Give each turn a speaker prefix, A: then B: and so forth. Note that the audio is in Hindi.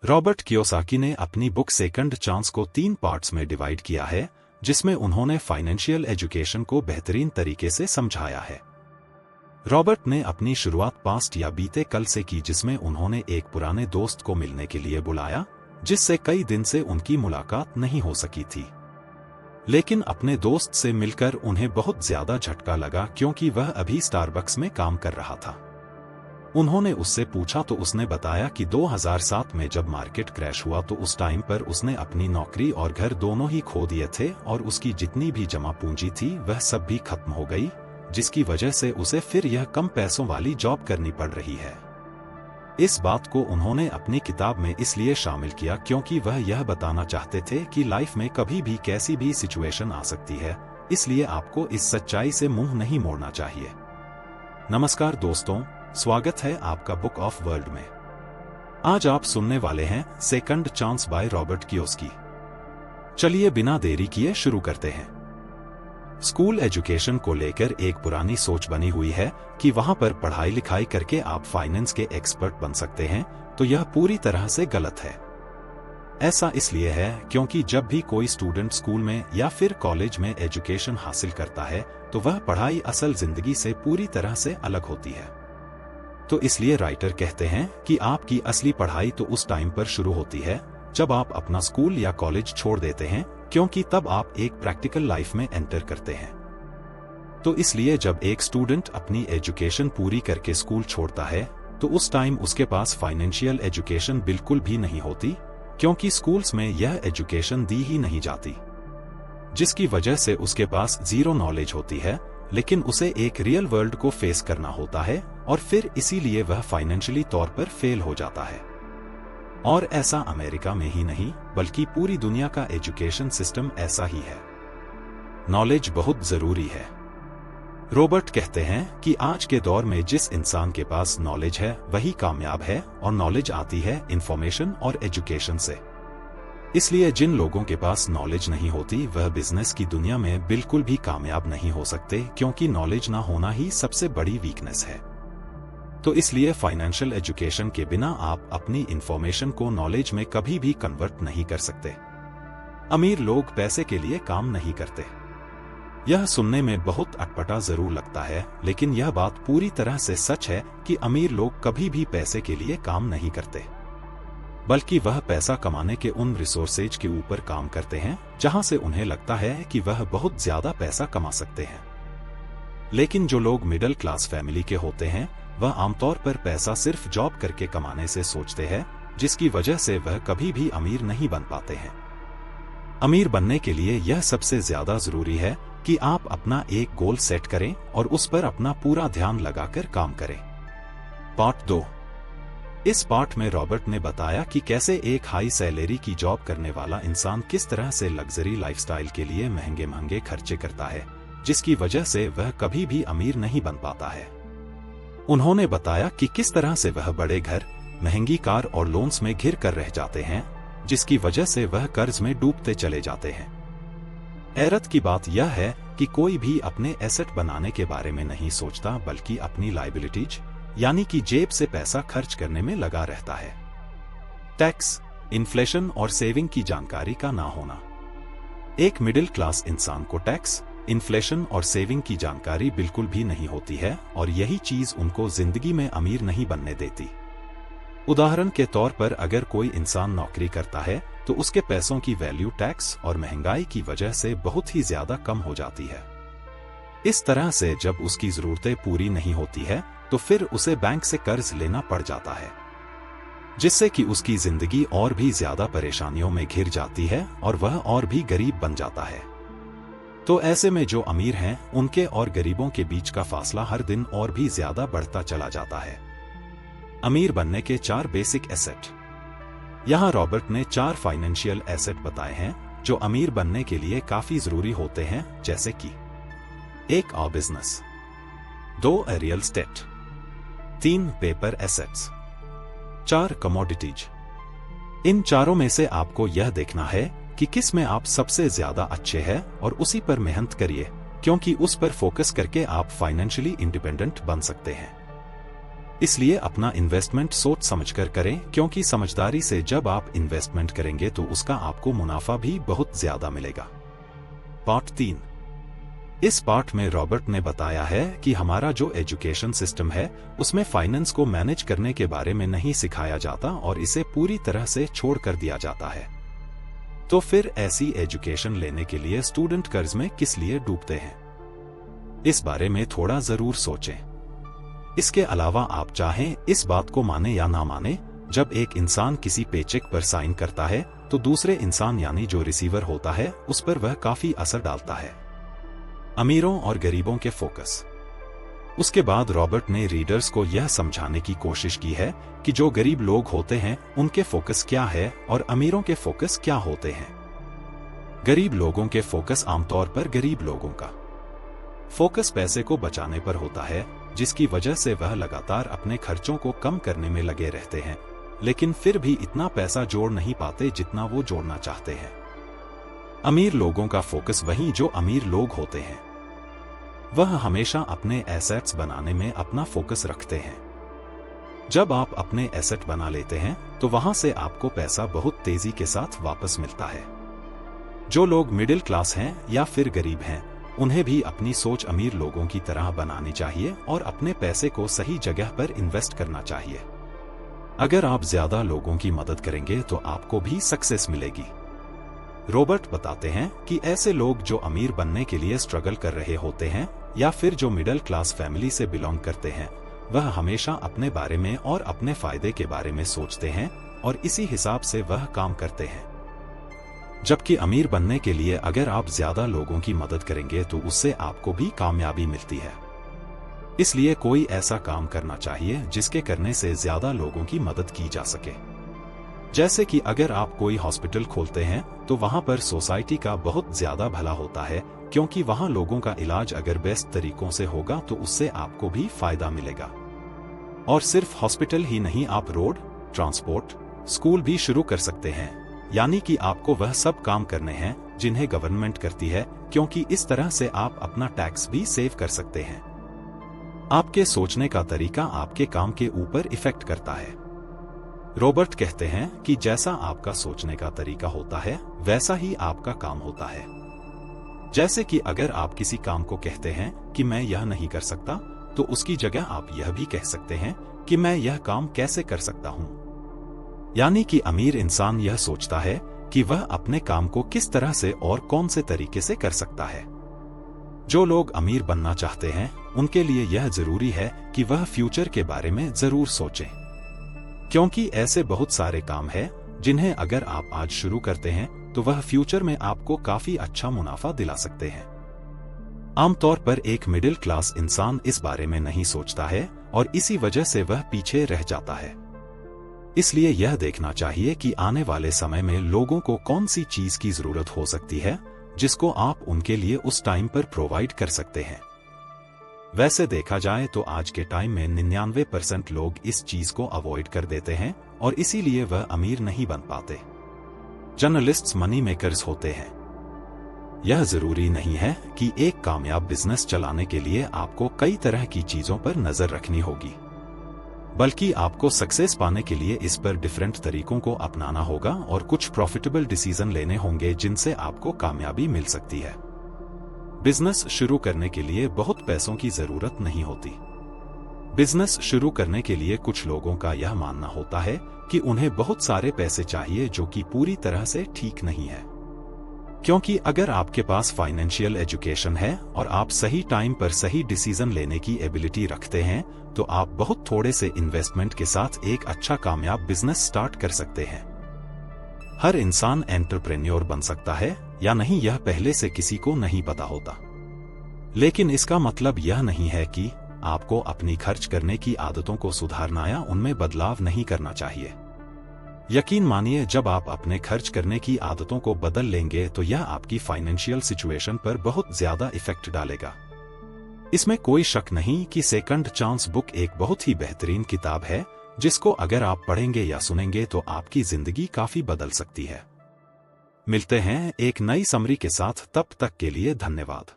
A: रॉबर्ट कियोसाकी ने अपनी बुक सेकंड चांस को 3 पार्ट्स में डिवाइड किया है, जिसमें उन्होंने फाइनेंशियल एजुकेशन को बेहतरीन तरीके से समझाया है। रॉबर्ट ने अपनी शुरुआत पास्ट या बीते कल से की, जिसमें उन्होंने एक पुराने दोस्त को मिलने के लिए बुलाया, जिससे कई दिन से उनकी मुलाकात नहीं हो सकी थी। लेकिन अपने दोस्त से मिलकर उन्हें बहुत ज्यादा झटका लगा, क्योंकि वह अभी स्टारबक्स में काम कर रहा था। उन्होंने उससे पूछा तो उसने बताया कि 2007 में जब मार्केट क्रैश हुआ तो उस टाइम पर उसने अपनी नौकरी और घर दोनों ही खो दिए थे और उसकी जितनी भी जमा पूंजी थी वह सब भी खत्म हो गई, जिसकी वजह से उसे फिर यह कम पैसों वाली जॉब करनी पड़ रही है। इस बात को उन्होंने अपनी किताब में इसलिए शामिल किया क्योंकि वह यह बताना चाहते थे कि लाइफ में कभी भी कैसी भी सिचुएशन आ सकती है, इसलिए आपको इस सच्चाई से मुंह नहीं मोड़ना चाहिए। नमस्कार दोस्तों, स्वागत है आपका बुक ऑफ वर्ल्ड में। आज आप सुनने वाले हैं second chance by Robert Kiyosaki. चलिए बिना देरी किए शुरू करते हैं। स्कूल एजुकेशन को लेकर एक पुरानी सोच बनी हुई है कि वहां पर पढ़ाई लिखाई करके आप फाइनेंस के एक्सपर्ट बन सकते हैं, तो यह पूरी तरह से गलत है। ऐसा इसलिए है क्योंकि जब भी कोई स्टूडेंट स्कूल में या फिर कॉलेज में एजुकेशन हासिल करता है तो वह पढ़ाई असल जिंदगी से पूरी तरह से अलग होती है। तो इसलिए राइटर कहते हैं कि आपकी असली पढ़ाई तो उस टाइम पर शुरू होती है जब आप अपना स्कूल या कॉलेज छोड़ देते हैं, क्योंकि तब आप एक प्रैक्टिकल लाइफ में एंटर करते हैं। तो इसलिए जब एक स्टूडेंट अपनी एजुकेशन पूरी करके स्कूल छोड़ता है तो उस टाइम उसके पास फाइनेंशियल एजुकेशन बिल्कुल भी नहीं होती, क्योंकि स्कूल्स में यह एजुकेशन दी ही नहीं जाती, जिसकी वजह से उसके पास जीरो नॉलेज होती है। लेकिन उसे एक रियल वर्ल्ड को फेस करना होता है और फिर इसीलिए वह फाइनेंशियली तौर पर फेल हो जाता है। और ऐसा अमेरिका में ही नहीं बल्कि पूरी दुनिया का एजुकेशन सिस्टम ऐसा ही है। नॉलेज बहुत जरूरी है। रॉबर्ट कहते हैं कि आज के दौर में जिस इंसान के पास नॉलेज है वही कामयाब है, और नॉलेज आती है इंफॉर्मेशन और एजुकेशन से। इसलिए जिन लोगों के पास नॉलेज नहीं होती वह बिजनेस की दुनिया में बिल्कुल भी कामयाब नहीं हो सकते, क्योंकि नॉलेज ना होना ही सबसे बड़ी वीकनेस है। तो इसलिए फाइनेंशियल एजुकेशन के बिना आप अपनी इंफॉर्मेशन को नॉलेज में कभी भी कन्वर्ट नहीं कर सकते। अमीर लोग पैसे के लिए काम नहीं करते। यह सुनने में बहुत अटपटा जरूर लगता है, लेकिन यह बात पूरी तरह से सच है कि अमीर लोग कभी भी पैसे के लिए काम नहीं करते, बल्कि वह पैसा कमाने के उन रिसोर्सेज के ऊपर काम करते हैं जहां से उन्हें लगता है कि वह बहुत ज्यादा पैसा कमा सकते हैं। लेकिन जो लोग मिडिल क्लास फैमिली के होते हैं वह आमतौर पर पैसा सिर्फ जॉब करके कमाने से सोचते हैं, जिसकी वजह से वह कभी भी अमीर नहीं बन पाते हैं। अमीर बनने के लिए यह सबसे ज्यादा जरूरी है कि आप अपना एक गोल सेट करें और उस पर अपना पूरा ध्यान लगाकर काम करें। पार्ट 2। इस पार्ट में रॉबर्ट ने बताया कि कैसे एक हाई सैलरी की जॉब करने वाला इंसान किस तरह से लग्जरी लाइफस्टाइल के लिए महंगे महंगे खर्चे करता है, जिसकी वजह से वह कभी भी अमीर नहीं बन पाता है। उन्होंने बताया कि किस तरह से वह बड़े घर, महंगी कार और लोन्स में घिर कर रह जाते हैं, जिसकी वजह से वह कर्ज में डूबते चले जाते हैं। हैरत की बात यह है कि कोई भी अपने एसेट बनाने के बारे में नहीं सोचता, बल्कि अपनी लायबिलिटीज यानी कि जेब से पैसा खर्च करने में लगा रहता है। टैक्स, इन्फ्लेशन और सेविंग की जानकारी का ना होना। एक मिडिल क्लास इंसान को टैक्स, इन्फ्लेशन और सेविंग की जानकारी बिल्कुल भी नहीं होती है, और यही चीज उनको जिंदगी में अमीर नहीं बनने देती। उदाहरण के तौर पर अगर कोई इंसान नौकरी करता है तो उसके पैसों की वैल्यू टैक्स और महंगाई की वजह से बहुत ही ज्यादा कम हो जाती है। इस तरह से जब उसकी जरूरतें पूरी नहीं होती है तो फिर उसे बैंक से कर्ज लेना पड़ जाता है, जिससे कि उसकी जिंदगी और भी ज्यादा परेशानियों में घिर जाती है और वह और भी गरीब बन जाता है। तो ऐसे में जो अमीर हैं उनके और गरीबों के बीच का फासला हर दिन और भी ज्यादा बढ़ता चला जाता है। अमीर बनने के 4 बेसिक एसेट। यहाँ रॉबर्ट ने 4 फाइनेंशियल एसेट बताए हैं जो अमीर बनने के लिए काफी जरूरी होते हैं, जैसे कि 1 business, 2 real estate, 3 paper assets, 4 commodities. इन चारों में से आपको यह देखना है कि किस में आप सबसे ज्यादा अच्छे हैं और उसी पर मेहनत करिए, क्योंकि उस पर फोकस करके आप फाइनेंशियली इंडिपेंडेंट बन सकते हैं। इसलिए अपना इन्वेस्टमेंट सोच समझकर करें, क्योंकि समझदारी से जब आप इन्वेस्टमेंट करेंगे तो उसका आपको मुनाफा भी बहुत ज्यादा मिलेगा। पार्ट 3। इस पार्ट में रॉबर्ट ने बताया है कि हमारा जो एजुकेशन सिस्टम है उसमें फाइनेंस को मैनेज करने के बारे में नहीं सिखाया जाता और इसे पूरी तरह से छोड़ कर दिया जाता है। तो फिर ऐसी एजुकेशन लेने के लिए स्टूडेंट कर्ज में किस लिए डूबते हैं, इस बारे में थोड़ा जरूर सोचें। इसके अलावा आप चाहें इस बात को माने या ना माने, जब एक इंसान किसी पेचेक पर साइन करता है तो दूसरे इंसान यानी जो रिसीवर होता है उस पर वह काफी असर डालता है। अमीरों और गरीबों के फोकस। उसके बाद रॉबर्ट ने रीडर्स को यह समझाने की कोशिश की है कि जो गरीब लोग होते हैं उनके फोकस क्या है और अमीरों के फोकस क्या होते हैं। गरीब लोगों के फोकस आमतौर पर गरीब लोगों का फोकस पैसे को बचाने पर होता है, जिसकी वजह से वह लगातार अपने खर्चों को कम करने में लगे रहते हैं, लेकिन फिर भी इतना पैसा जोड़ नहीं पाते जितना वो जोड़ना चाहते हैं। अमीर लोगों का फोकस वही जो अमीर लोग होते हैं, वह हमेशा अपने एसेट्स बनाने में अपना फोकस रखते हैं। जब आप अपने एसेट बना लेते हैं तो वहां से आपको पैसा बहुत तेजी के साथ वापस मिलता है। जो लोग मिडिल क्लास हैं या फिर गरीब हैं, उन्हें भी अपनी सोच अमीर लोगों की तरह बनानी चाहिए और अपने पैसे को सही जगह पर इन्वेस्ट करना चाहिए। अगर आप ज्यादा लोगों की मदद करेंगे तो आपको भी सक्सेस मिलेगी। रॉबर्ट बताते हैं कि ऐसे लोग जो अमीर बनने के लिए स्ट्रगल कर रहे होते हैं या फिर जो मिडिल क्लास फैमिली से बिलोंग करते हैं, वह हमेशा अपने बारे में और अपने फायदे के बारे में सोचते हैं और इसी हिसाब से वह काम करते हैं। जबकि अमीर बनने के लिए अगर आप ज्यादा लोगों की मदद करेंगे तो उससे आपको भी कामयाबी मिलती है। इसलिए कोई ऐसा काम करना चाहिए जिसके करने से ज्यादा लोगों की मदद की जा सके। जैसे कि अगर आप कोई हॉस्पिटल खोलते हैं तो वहां पर सोसाइटी का बहुत ज्यादा भला होता है, क्योंकि वहां लोगों का इलाज अगर बेस्ट तरीकों से होगा तो उससे आपको भी फायदा मिलेगा। और सिर्फ हॉस्पिटल ही नहीं, आप रोड, ट्रांसपोर्ट, स्कूल भी शुरू कर सकते हैं, यानी कि आपको वह सब काम करने हैं जिन्हें गवर्नमेंट करती है, क्योंकि इस तरह से आप अपना टैक्स भी सेव कर सकते हैं। आपके सोचने का तरीका आपके काम के ऊपर इफेक्ट करता है। रॉबर्ट कहते हैं कि जैसा आपका सोचने का तरीका होता है वैसा ही आपका काम होता है। जैसे कि अगर आप किसी काम को कहते हैं कि मैं यह नहीं कर सकता, तो उसकी जगह आप यह भी कह सकते हैं कि मैं यह काम कैसे कर सकता हूं। यानी कि अमीर इंसान यह सोचता है कि वह अपने काम को किस तरह से और कौन से तरीके से कर सकता है। जो लोग अमीर बनना चाहते हैं उनके लिए यह जरूरी है कि वह फ्यूचर के बारे में जरूर सोचें, क्योंकि ऐसे बहुत सारे काम हैं जिन्हें अगर आप आज शुरू करते हैं तो वह फ्यूचर में आपको काफी अच्छा मुनाफा दिला सकते हैं। आमतौर पर एक मिडिल क्लास इंसान इस बारे में नहीं सोचता है और इसी वजह से वह पीछे रह जाता है। इसलिए यह देखना चाहिए कि आने वाले समय में लोगों को कौन सी चीज की जरूरत हो सकती है जिसको आप उनके लिए उस टाइम पर प्रोवाइड कर सकते हैं। वैसे देखा जाए तो आज के टाइम में 99% लोग इस चीज को अवॉइड कर देते हैं और इसीलिए वह अमीर नहीं बन पाते। जर्नलिस्ट्स मनी मेकर्स होते हैं। यह जरूरी नहीं है कि एक कामयाब बिजनेस चलाने के लिए आपको कई तरह की चीजों पर नजर रखनी होगी, बल्कि आपको सक्सेस पाने के लिए इस पर डिफरेंट तरीकों को अपनाना होगा और कुछ प्रॉफिटेबल डिसीजन लेने होंगे जिनसे आपको कामयाबी मिल सकती है। बिजनेस शुरू करने के लिए बहुत पैसों की जरूरत नहीं होती। बिजनेस शुरू करने के लिए कुछ लोगों का यह मानना होता है कि उन्हें बहुत सारे पैसे चाहिए, जो कि पूरी तरह से ठीक नहीं है। क्योंकि अगर आपके पास फाइनेंशियल एजुकेशन है और आप सही टाइम पर सही डिसीजन लेने की एबिलिटी रखते हैं तो आप बहुत थोड़े से इन्वेस्टमेंट के साथ एक अच्छा कामयाब बिजनेस स्टार्ट कर सकते हैं। हर इंसान एंटरप्रेन्योर बन सकता है या नहीं यह पहले से किसी को नहीं पता होता, लेकिन इसका मतलब यह नहीं है कि आपको अपनी खर्च करने की आदतों को सुधारना या उनमें बदलाव नहीं करना चाहिए। यकीन मानिए, जब आप अपने खर्च करने की आदतों को बदल लेंगे तो यह आपकी फाइनेंशियल सिचुएशन पर बहुत ज्यादा इफेक्ट डालेगा। इसमें कोई शक नहीं कि सेकंड चांस बुक एक बहुत ही बेहतरीन किताब है, जिसको अगर आप पढ़ेंगे या सुनेंगे तो आपकी जिंदगी काफी बदल सकती है। मिलते हैं एक नई समरी के साथ, तब तक के लिए धन्यवाद।